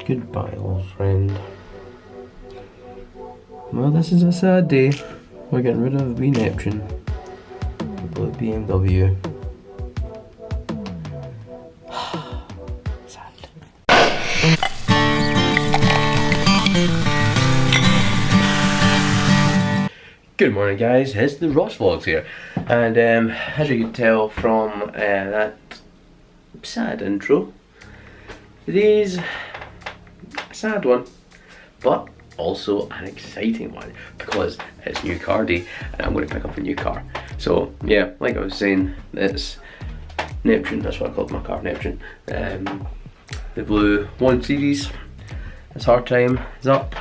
Goodbye, old friend. Well, this is a sad day. We're getting rid of the Neptune. The blue BMW. Sad. Good morning, guys. It's the Ross Vlogs here, and as you can tell from that sad intro, today's a sad one, but also an exciting one because it's new car day and I'm going to pick up a new car. So yeah, like I was saying, it's Neptune. That's what I called my car, Neptune. The blue 1 Series. Its hard time is up,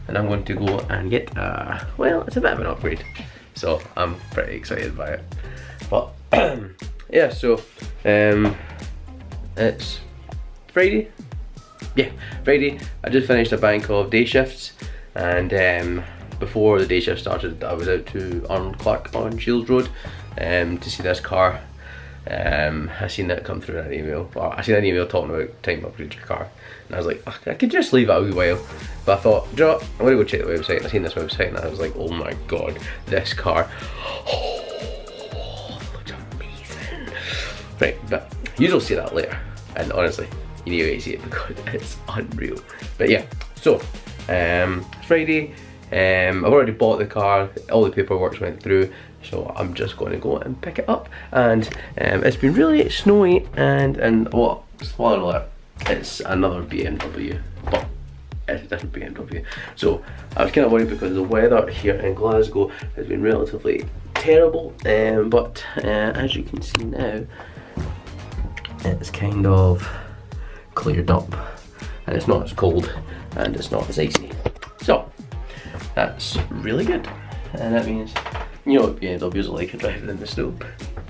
and I'm going to go and get well, it's a bit of an upgrade, so I'm pretty excited by it. But yeah, so it's Friday. Yeah, Friday. I just finished a bank of day shifts, and before the day shift started, I was out to Arnold Clark on Shields Road to see this car. I seen it come through in an email. Or I seen an email talking about time to upgrade your car, and I was like, I could just leave it a wee while. But I thought, you know what? I'm gonna go check the website. And I seen this website, and I was like, oh my god, this car, oh, it looks amazing. Right, but you'll see that later. And honestly, you need to see it because it's unreal. But yeah, so Friday. I've already bought the car. All the paperwork's went through. So I'm just going to go and pick it up, and it's been really snowy, and what, spoiler alert, it's another BMW, but it's a different BMW. So I was kind of worried because the weather here in Glasgow has been relatively terrible, but as you can see now, it's kind of cleared up, and it's not as cold, and it's not as icy. So that's really good, and that means, you know what BMWs are like, driving in the snow.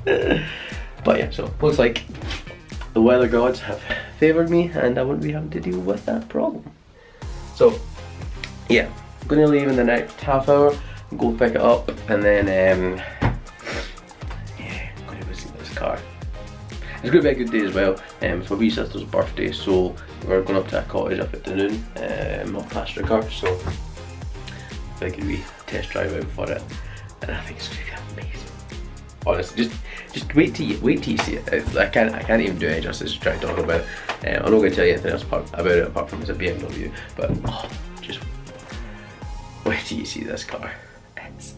But yeah, so looks like the weather gods have favoured me, and I wouldn't be having to deal with that problem. So yeah, I'm going to leave in the next half hour, go pick it up, and then yeah, I'm going to visit this car. It's going to be a good day as well. It's my wee sister's birthday, so we're going up to a cottage up at Dunoon, not past her car, so figured we test drive out for it. And I think it's gonna be amazing. Honestly, just wait till you see it. I can't even do any justice to try to talk about it. I'm not gonna tell you anything else about it apart from it's a BMW. But oh, just wait till you see this car. It's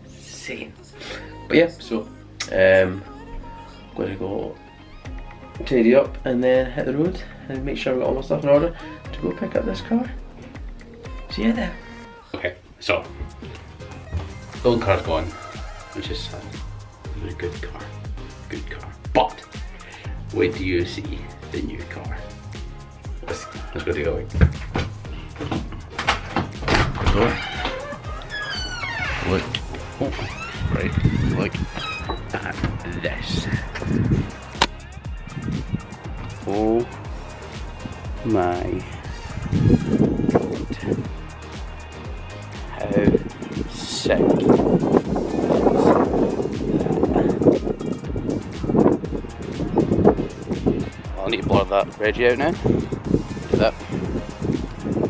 insane. But yeah, so I'm gonna go tidy up and then hit the road and make sure I've got all my stuff in order to go pick up this car. See you there. Okay, so the old car's gone, which is sad. It was a good car. But wait till you see the new car. Let's go to going. Look, oh, right, look at this. Oh my god. How sick. I'll need to blur that Reggie out now. Do that.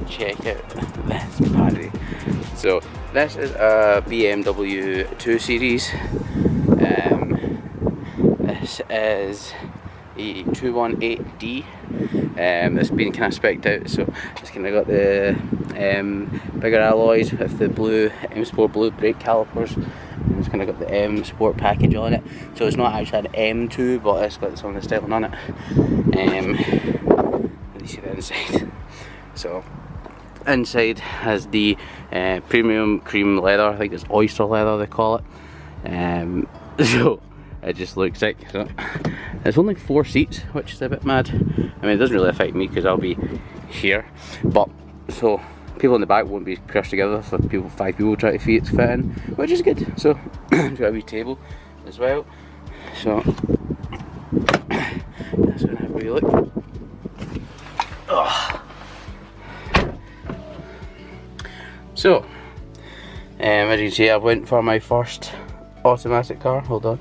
Check out this party. So this is a BMW 2 Series. This is a 218D. It's been kind of specced out, so it's kind of got the bigger alloys with the blue M Sport blue brake calipers. And it's kind of got the M Sport package on it, so it's not actually an M2, but it's got some of the styling on it. Let me see the inside. So inside has the premium cream leather. I think it's oyster leather they call it. So it just looks sick. So it's only 4 seats, which is a bit mad. I mean, it doesn't really affect me because I'll be here, but so people in the back won't be crushed together, so 5 people try to fit in, which is good. So it's got a wee table as well, so that's gonna have a wee look. Ugh. So as you can see, I went for my first automatic car. Hold on.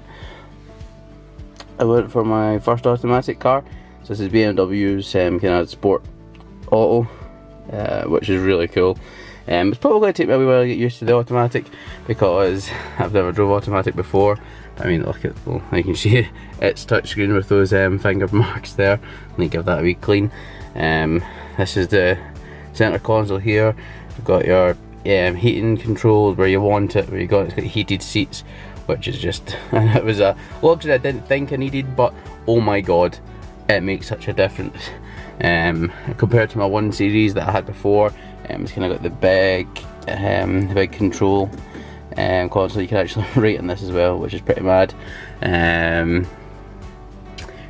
I went for my first automatic car. So this is BMW's kind of sport auto, which is really cool. It's probably going to take me a wee while to get used to the automatic because I've never drove automatic before. I mean, look at, well, you can see it's touchscreen with those finger marks there. Let me give that a wee clean. This is the center console here. You've got your heating controls where you want it, where it's got heated seats, which is just, and it was a luxury I didn't think I needed, but oh my god, it makes such a difference. Compared to my 1 Series that I had before, it's kind of got the big control console. You can actually write on this as well, which is pretty mad.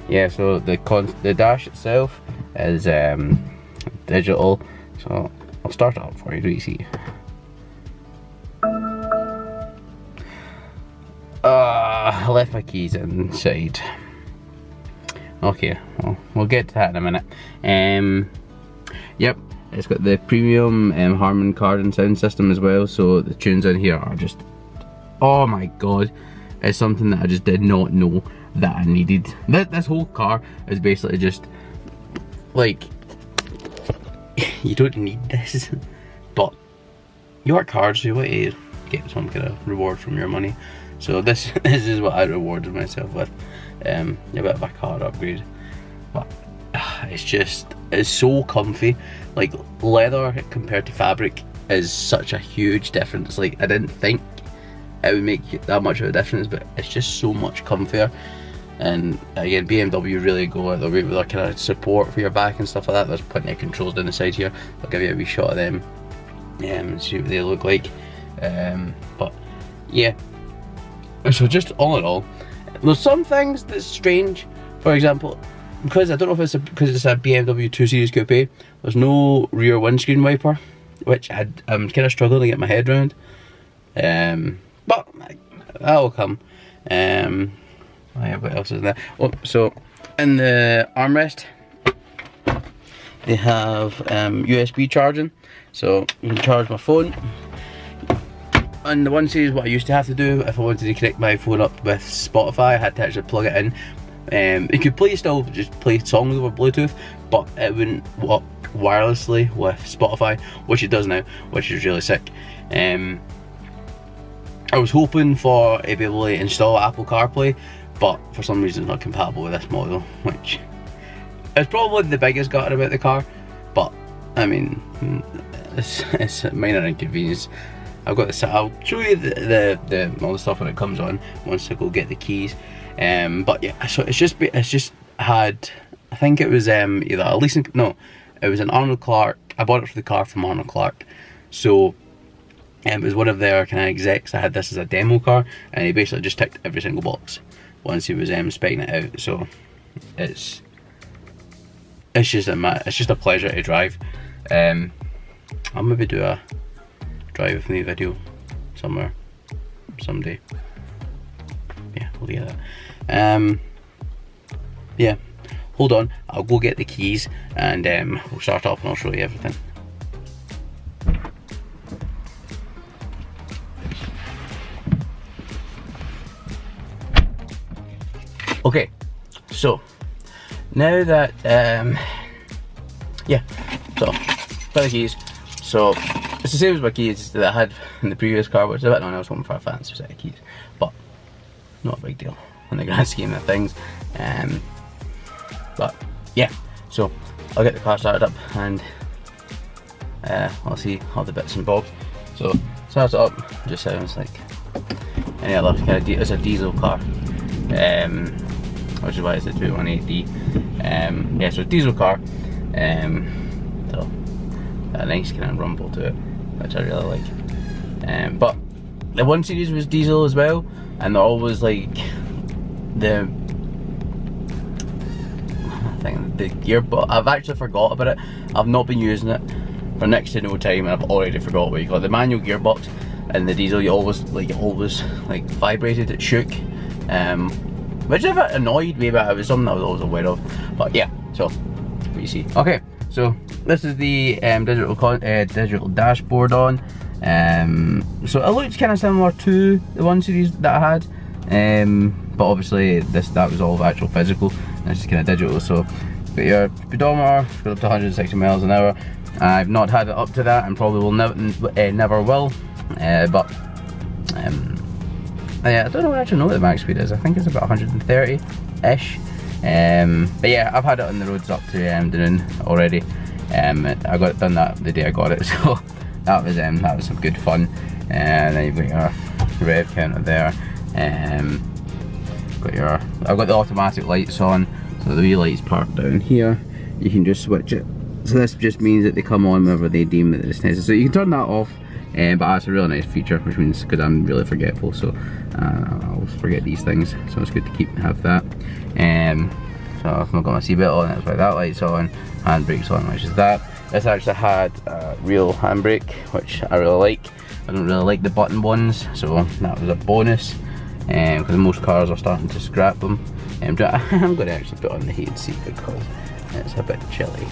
Yeah, so the dash itself is digital, so I'll start it up for you to see. I left my keys inside. Okay, well, we'll get to that in a minute. Yep, it's got the premium Harman Kardon sound system as well, so the tunes in here are just, oh my god, it's something that I just did not know that I needed. This whole car is basically just, like, you don't need this, but you work hard, so you want to get some kind of reward from your money. So this is what I rewarded myself with, a bit of a car upgrade. But it's so comfy. Like, leather compared to fabric is such a huge difference. Like, I didn't think it would make that much of a difference, but it's just so much comfier. And again, BMW really go out their way with their kind of support for your back and stuff like that. There's plenty of controls down the side here. I'll give you a wee shot of them and see what they look like. But yeah, so just all in all, there's some things that's strange. For example, because I don't know if it's because it's a BMW 2 Series Coupe, there's no rear windscreen wiper, which I'm kind of struggling to get my head around. But that'll come. What else is there? Oh, so in the armrest they have USB charging, so you can charge my phone. On the 1 Series, what I used to have to do if I wanted to connect my phone up with Spotify, I had to actually plug it in. You could still just play songs over Bluetooth, but it wouldn't work wirelessly with Spotify, which it does now, which is really sick. I was hoping for to be able to install Apple CarPlay, but for some reason it's not compatible with this model, which is probably the biggest gutted about the car. But I mean, it's a minor inconvenience. I've got this. I'll show you all the stuff when it comes on once I go get the keys. But yeah, so it's just had, I think it was either a leasing, no, it was an Arnold Clark. I bought it for the car from Arnold Clark, so it was one of their kind of execs that had this as a demo car, and he basically just ticked every single box once he was specking it out. So it's just a pleasure to drive. I'll maybe do a drive with me video somewhere someday. Yeah, we'll get that. Yeah, hold on, I'll go get the keys and we'll start up and I'll show you everything. Okay, so now that yeah, so got the keys. So it's the same as my keys that I had in the previous car, which is a bit annoying. I was hoping for a fancier set of keys, but not a big deal in the grand scheme of things. But yeah, so I'll get the car started up and I'll see all the bits and bobs. So starts it up, just sounds like any other kind of it's a diesel car, which is why it's a 218D. Yeah, so it's a diesel car, so a nice kind of rumble to it, which I really like. But the 1 Series was diesel as well, and they're always like the gearbox. I've actually forgot about it. I've not been using it for next to no time, and I've already forgot what you got. The manual gearbox and the diesel, you always vibrated, it shook, which a bit annoyed me, but it was something I was always aware of. But yeah, so what you see. Okay, so this is the digital dashboard on. So it looks kind of similar to the 1 Series that I had, but obviously that was all actual physical. This is kind of digital, so got your speedometer, goes up to 160 miles an hour. I've not had it up to that and probably will never will, but yeah, I don't actually know what the max speed is. I think it's about 130-ish. But yeah, I've had it on the roads up to Dunoon already. I got it done that the day I got it, so that was some good fun. And then you've got your rev counter there. I've got the automatic lights on, so the wee lights part down here. You can just switch it. So this just means that they come on whenever they deem that it's necessary. So you can turn that off. But that's a really nice feature, which means because I'm really forgetful, so I always forget these things. So it's good to have that. So I've not got my seatbelt on, that's why that light's on. Handbrake's on, which is that. This actually had a real handbrake, which I really like. I don't really like the button ones, so that was a bonus. Because most cars are starting to scrap them. I'm going to actually put on the heated seat because it's a bit chilly.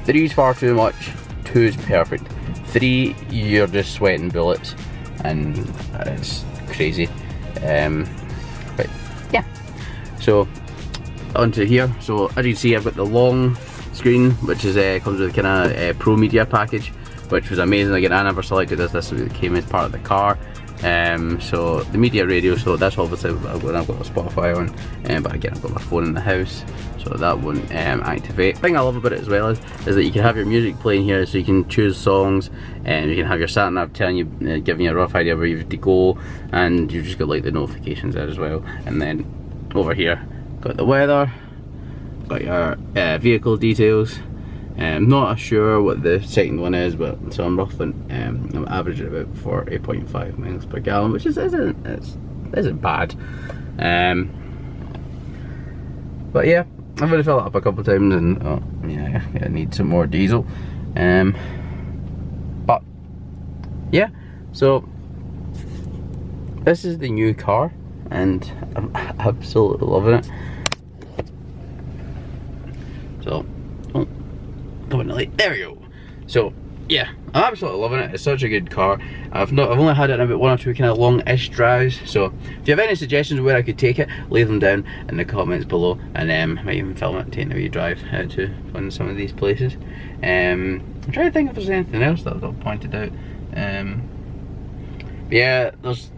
3's far too much, 2's perfect. 3, you're just sweating bullets, and it's crazy. But yeah, so onto here. So as you can see, I've got the long screen, which is comes with kind of Pro Media package, which was amazing. Again, I never selected this. This came as part of the car. So the media radio, so that's obviously I've got the Spotify on, but again I've got my phone in the house, so that won't activate. The thing I love about it as well is that you can have your music playing here, so you can choose songs, and you can have your sat nav telling you, giving you a rough idea where you have to go, and you've just got like the notifications there as well. And then over here, got the weather, got your vehicle details. I'm not sure what the second one is, but so I'm roughly I'm averaging about 8.5 miles per gallon, which isn't bad. But yeah, I've already filled it up a couple of times, and oh yeah, I need some more diesel. But yeah, so this is the new car, and I'm absolutely loving it. So. Oh. There we go. So yeah, I'm absolutely loving it. It's such a good car. I've only had it in about 1 or 2 kind of long-ish drives. So if you have any suggestions where I could take it, leave them down in the comments below, and I might even film it, taking a wee drive out to one of some of these places. I'm trying to think if there's anything else that I've pointed out. Yeah, it's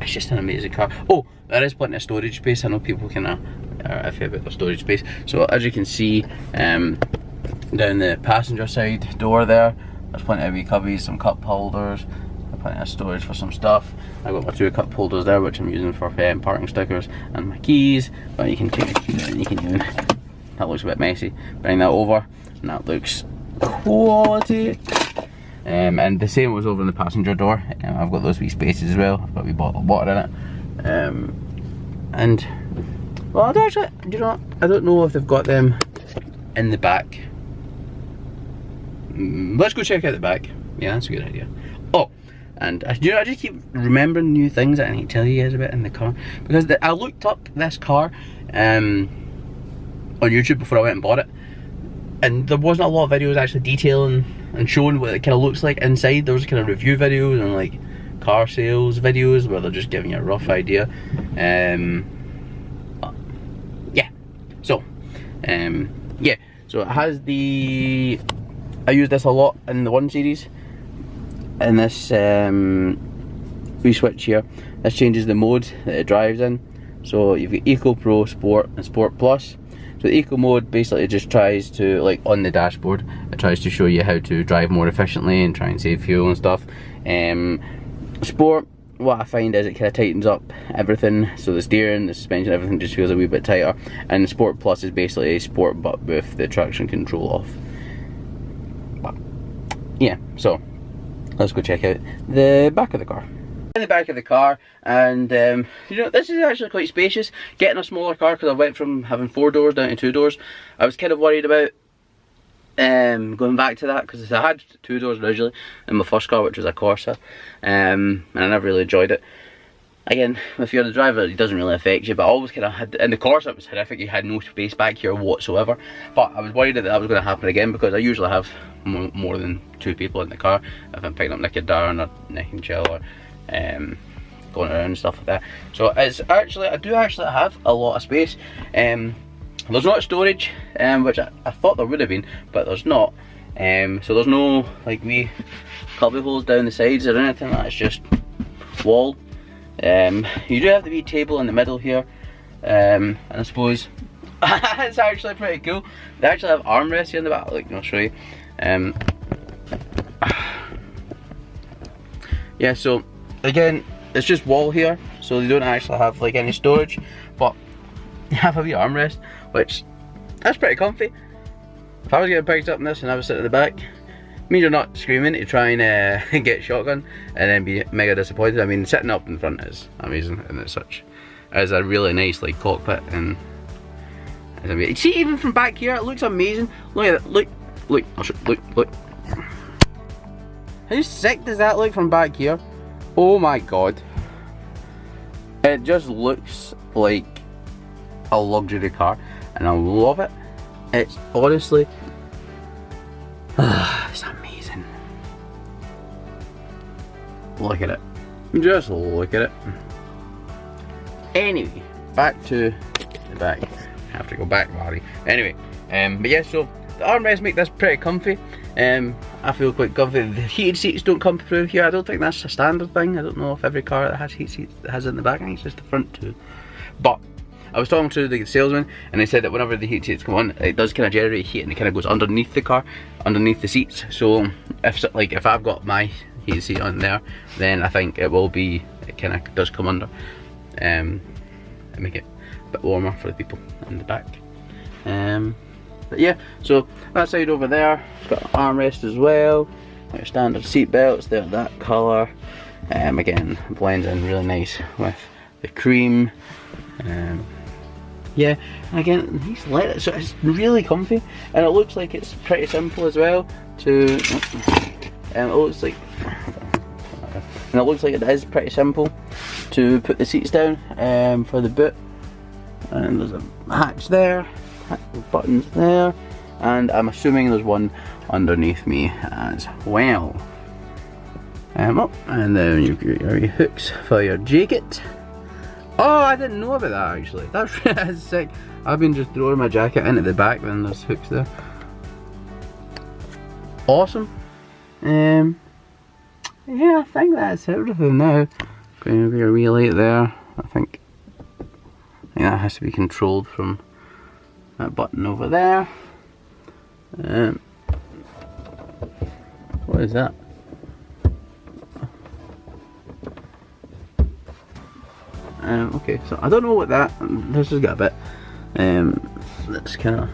just an amazing car. Oh, there is plenty of storage space. I know people kind of are iffy about the storage space. So as you can see, down the passenger side door there's plenty of wee cubbies, some cup holders, plenty of storage for some stuff. I've got my 2 cup holders there, which I'm using for parking stickers, and my keys. But you can take the keys out and you can even, that looks a bit messy, bring that over, and that looks quality. And the same was over in the passenger door. I've got those wee spaces as well. I've got a wee bottle of water in it. And well, actually, do you know what? I don't know if they've got them in the back. Let's go check out the back. Yeah, that's a good idea. Oh, and you know, I just keep remembering new things that I need to tell you guys about in the car, because I looked up this car on YouTube before I went and bought it, and there wasn't a lot of videos actually detailing and showing what it kind of looks like inside. There was kind of review videos and like car sales videos where they're just giving you a rough idea. Yeah, so yeah, so it has the, I use this a lot in the 1 Series, and this we switch here, this changes the mode that it drives in. So you've got Eco, Pro, Sport and Sport Plus. So the Eco mode basically just tries to, like on the dashboard, it tries to show you how to drive more efficiently and try and save fuel and stuff. Sport, what I find is it kind of tightens up everything, so the steering, the suspension, everything just feels a wee bit tighter. And Sport Plus is basically a sport but with the traction control off. But yeah, so let's go check out the back of the car. In the back of the car, and you know, this is actually quite spacious. Getting a smaller car, because I went from having 4 doors down to 2 doors. I was kind of worried about going back to that, because I had 2 doors originally in my first car, which was a Corsa, and I never really enjoyed it. Again, if you're the driver, it doesn't really affect you, but I always kind of had, in the Corsa it was horrific, you had no space back here whatsoever. But I was worried that that was going to happen again, because I usually have more than 2 people in the car if I'm picking up Nick and Darren or Nick and Jill, or going around and stuff like that. So it's actually, I do actually have a lot of space. there's not storage, which I thought there would have been, but there's not. So there's no like wee cubby holes down the sides or anything. That's just wall. You do have the wee table in the middle here, and I suppose it's actually pretty cool. They actually have armrests here in the back. Look, I'll show you. Yeah, so again, it's just wall here, so they don't actually have like any storage, but you have a wee armrest, which that's pretty comfy. If I was getting picked up in this and I was sitting at the back, it means you're not screaming to try and get shotgun and then be mega disappointed. I mean, sitting up in front is amazing, and it's a really nice like cockpit, and it's amazing. See, even from back here, it looks amazing. Look at it. Look. I'll show, look. How sick does that look from back here? Oh my god. It just looks like a luxury car, and I love it. It's honestly, it's amazing. Look at it. Just look at it. Anyway, back to the back. I have to go back, Larry. Anyway, but yeah, so the armrests make this pretty comfy. I feel quite comfy. The heated seats don't come through here. I don't think that's a standard thing. I don't know if every car that has heated seats has it in the back. I think it's just the front two. But I was talking to the salesman, and they said that whenever the heated seats come on, it does kind of generate heat, and it kind of goes underneath the car, underneath the seats. So if I've got my heated seat on there, then I think it will be, it kind of does come under, and make it a bit warmer for the people in the back. But yeah, so that side over there, got an armrest as well, like standard seat belts, they're that colour. Again, blends in really nice with the cream. Yeah, and again, nice leather, so it's really comfy, and it looks like it's pretty simple as well to, it looks like it is pretty simple to put the seats down for the boot. And there's a hatch there, buttons there, and I'm assuming there's one underneath me as well. And then you've got your hooks for your jacket. Oh, I didn't know about that actually. That's sick. I've been just throwing my jacket into the back, then there's hooks there. Awesome. Yeah, I think that's everything now. Going to be a wee light there. I think that has to be controlled from that button over there. What is that? Okay, so I don't know what that, this has got a bit, that's kind of,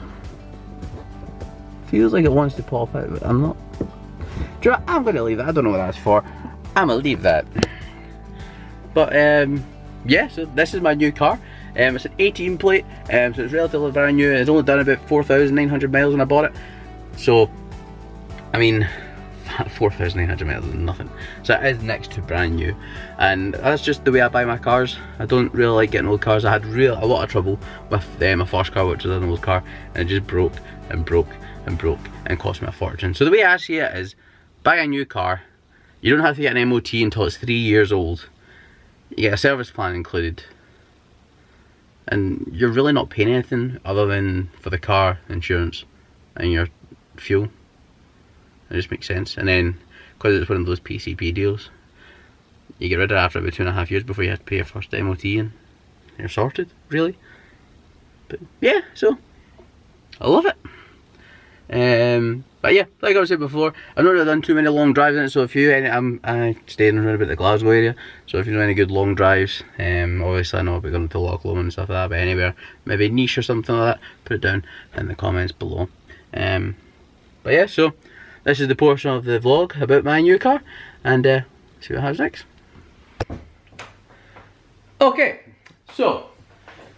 feels like it wants to pop out, but I'm not, do you know what? I'm going to leave that. I don't know what that's for, I'm going to leave that. But yeah, so this is my new car. It's an 18 plate, so it's relatively brand new. It's only done about 4,900 miles when I bought it, so I mean 4,900 miles is nothing, so it is next to brand new, and that's just the way I buy my cars. I don't really like getting old cars. I had a lot of trouble with my first car, which was an old car, and it just broke and broke and broke and cost me a fortune. So the way I see it is, buy a new car, you don't have to get an MOT until it's 3 years old, you get a service plan included, and you're really not paying anything other than for the car insurance and your fuel. It just makes sense. And then, because it's one of those PCP deals, you get rid of it after about 2.5 years before you have to pay your first MOT, and you're sorted, really. But yeah, so I love it. But yeah, like I was saying before, I've not really done too many long drives in it, so if you, I staying around about the Glasgow area, so if you know any good long drives, obviously I know I'll be going to Loch Lomond and stuff like that, but anywhere, maybe niche or something like that, put it down in the comments below. But yeah, so this is the portion of the vlog about my new car, and see what happens next. Okay, so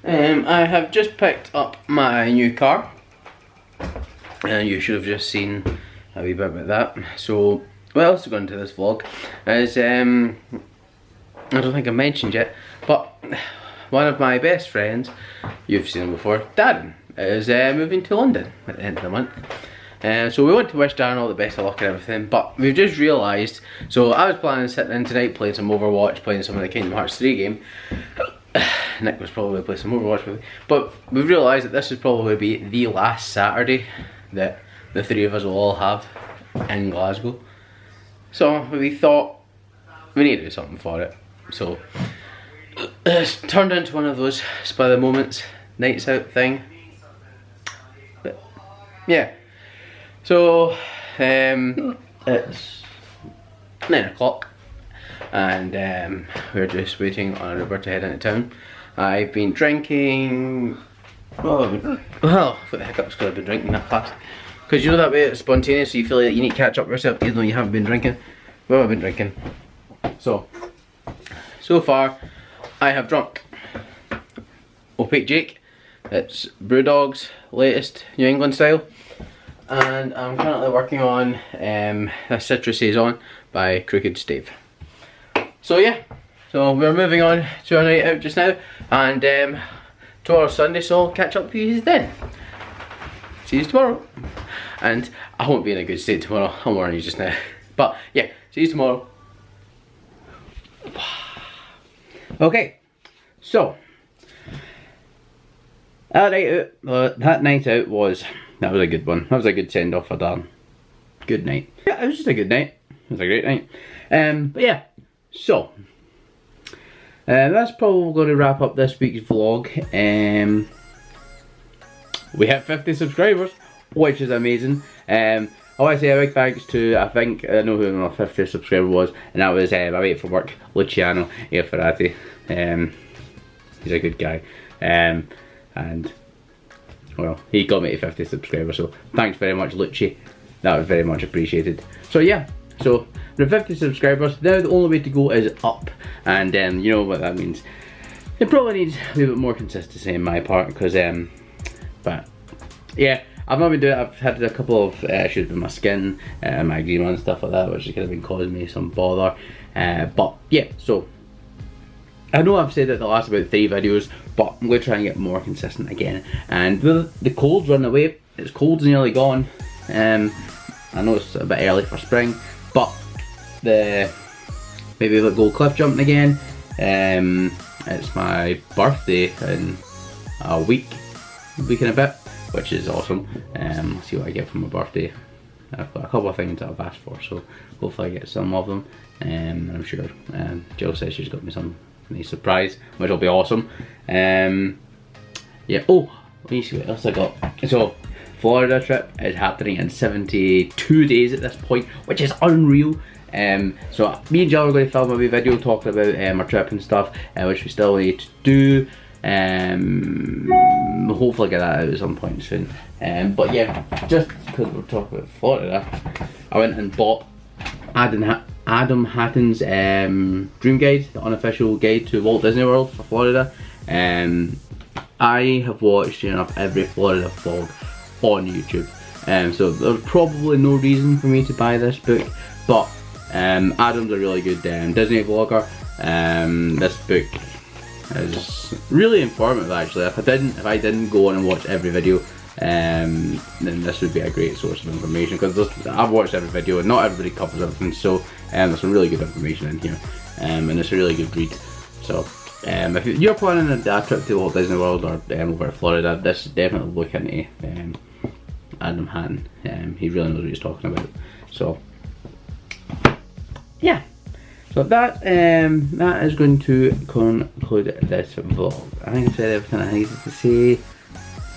I have just picked up my new car, and you should have just seen a wee bit about that. So what else is going into this vlog is, I don't think I mentioned yet, but one of my best friends, you've seen him before, Darren, is moving to London at the end of the month. So we want to wish Darren all the best of luck and everything, but we've just realised, so I was planning on sitting in tonight playing some Overwatch, playing some of the Kingdom Hearts 3 game, Nick was probably playing some Overwatch with me. But we've realised that this would probably be the last Saturday that the three of us will all have in Glasgow. So we thought we need to do something for it. So it's turned into one of those spur of the moments nights out thing. But yeah. So it's 9 o'clock and we're just waiting on Uber to head into town. I've been drinking, well, for the hiccups because I've been drinking that fast. Because you know that way it's spontaneous, so you feel like you need to catch up with yourself even though you haven't been drinking. Well, I've been drinking. So far I have drunk Opaque Jake. It's Brewdog's latest New England style. And I'm currently working on a Citrus Saison by Crooked Stave. So yeah, so we're moving on to our night out just now, and tomorrow's Sunday, so I'll catch up with you then. See you tomorrow. And I won't be in a good state tomorrow, I'm warning you just now. But yeah, see you tomorrow. Okay, so that night out was a good one. That was a good send off for Dan. Good night. Yeah, it was just a good night. It was a great night. But yeah, so that's probably going to wrap up this week's vlog. We hit 50 subscribers, which is amazing. I want to say a big thanks to, I know who my 50th subscriber was, and that was my mate from work, Luciano Ferrati. He's a good guy. And well, he got me to 50 subscribers, so thanks very much, Lucci. That was very much appreciated. So yeah, so the 50 subscribers, now the only way to go is up, and you know what that means. It probably needs a little bit more consistency on my part, because but yeah, I've not been doing it. I've had a couple of issues with my skin, my eczema and stuff like that, which has kind of been causing me some bother. But yeah, so I know I've said it the last about 3 videos, but I'm going to try and get more consistent again. And the cold's running away. It's cold's nearly gone. I know it's a bit early for spring, but maybe we'll go cliff jumping again. It's my birthday in a week and a bit, which is awesome. Let's see what I get for my birthday. I've got a couple of things that I've asked for, so hopefully I get some of them. And I'm sure Jill says she's got me some nice surprise, which will be awesome. Yeah, oh, let me see what else I got. So Florida trip is happening in 72 days at this point, which is unreal. So me and Jill are going to film a wee video talking about our trip and stuff, which we still need to do. Hopefully get that out at some point soon. But yeah, just because we're talking about Florida, I went and bought Adam Hatton's Dream Guide, the unofficial guide to Walt Disney World for Florida. I have watched enough every Florida vlog on YouTube, so there's probably no reason for me to buy this book, but Adam's a really good Disney vlogger. This book is really informative actually. If I didn't go on and watch every video, then this would be a great source of information, because I've watched every video and not everybody covers everything, so there's some really good information in here, and it's a really good read. So if you're planning a trip to Walt Disney World or over to Florida, this is definitely look into Adam Hatton. He really knows what he's talking about. So yeah, so that is going to conclude this vlog. I think I've said everything I needed to say.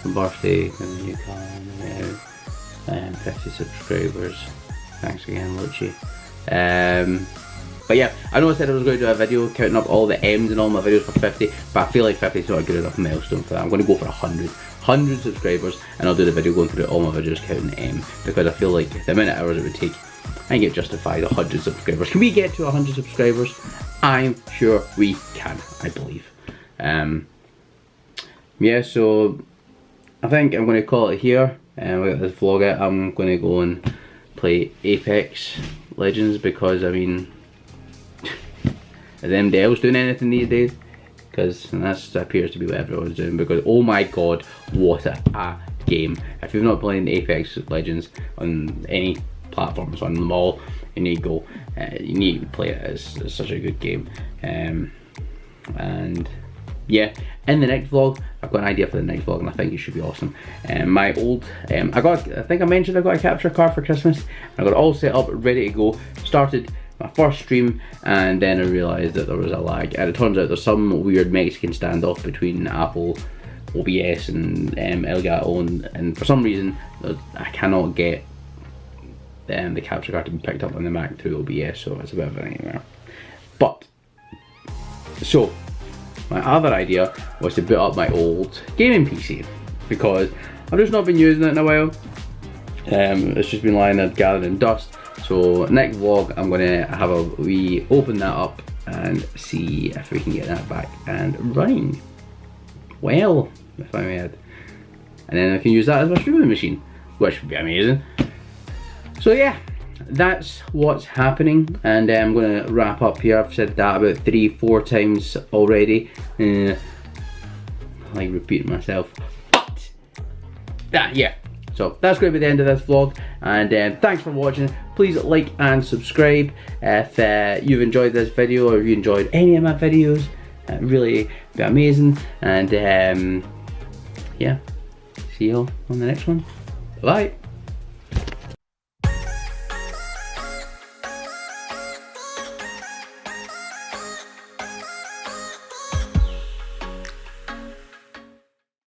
Some birthday, and you come 50 subscribers. Thanks again, Lucci. But yeah, I know I said I was going to do a video counting up all the M's in all my videos for 50, but I feel like 50 is not a good enough milestone for that. I'm going to go for 100 subscribers, and I'll do the video going through all my videos counting M, because I feel like the amount of hours it would take, I think it justifies 100 subscribers. Can we get to 100 subscribers? I'm sure we can, I believe. Yeah, so I think I'm going to call it here. With this vlog out, I'm going to go and play Apex Legends, because I mean, is anybody else doing anything these days? Because that appears to be what everyone's doing, because oh my god, what a game. If you've not played Apex Legends on any platforms, on them all, you need to go, you need to play it. It's such a good game. And yeah, in the next vlog, I've got an idea for the next vlog, and I think it should be awesome. My old, I think I mentioned I got a capture card for Christmas. I got it all set up, ready to go. Started my first stream, and then I realised that there was a lag, and it turns out there's some weird Mexican standoff between Apple, OBS, and Elgato, and for some reason I cannot get the capture card to be picked up on the Mac through OBS, so it's a bit of a nightmare. But so my other idea was to boot up my old gaming PC, because I've just not been using it in a while. It's just been lying there gathered in dust. So next vlog I'm gonna have we open that up and see if we can get that back and running well, if I may add. And then I can use that as my streaming machine, which would be amazing. So yeah, that's what's happening, and I'm gonna wrap up here. I've said that about 3-4 times already. I like repeating myself, but yeah. So that's going to be the end of this vlog, and thanks for watching. Please like and subscribe if you've enjoyed this video, or if you enjoyed any of my videos. Really be amazing, and yeah, see you all on the next one. Bye.